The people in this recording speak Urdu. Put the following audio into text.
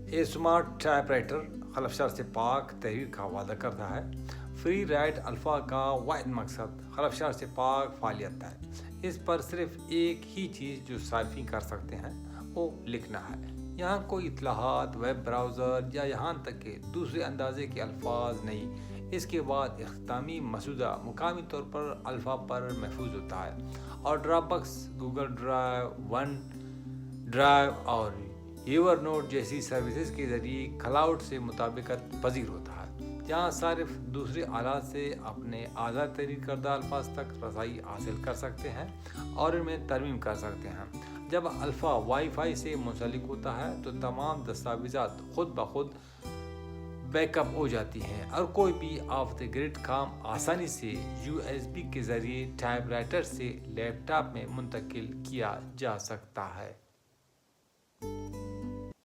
یہ اسمارٹ ٹائپ رائٹر خلفشار سے پاک تحریر کا وعدہ کرتا ہے۔ فری رائٹ الفا کا واحد مقصد خلفشار سے پاک فعالیت ہے۔ اس پر صرف ایک ہی چیز جو صارفین کر سکتے ہیں وہ لکھنا ہے۔ یہاں کوئی اطلاعات، ویب براؤزر یا یہاں تک کہ دوسرے اندازے کے الفاظ نہیں۔ اس کے بعد اختتامی مسودہ مقامی طور پر الفا پر محفوظ ہوتا ہے اور Dropbox, Google Drive, OneDrive اور ایور نوٹ جیسی سروسز کے ذریعے کلاؤڈ سے مطابقت پذیر ہوتا ہے، جہاں صارف دوسرے آلات سے اپنے آزاد تحریر کردہ الفاظ تک رسائی حاصل کر سکتے ہیں اور ان میں ترمیم کر سکتے ہیں۔ جب الفا وائی فائی سے منسلک ہوتا ہے تو تمام دستاویزات خود بخود بیک اپ ہو جاتی ہیں اور کوئی بھی آف دی گریڈ کام آسانی سے یو ایس بی کے ذریعے ٹائپ رائٹر سے لیپ ٹاپ میں منتقل کیا جا سکتا ہے۔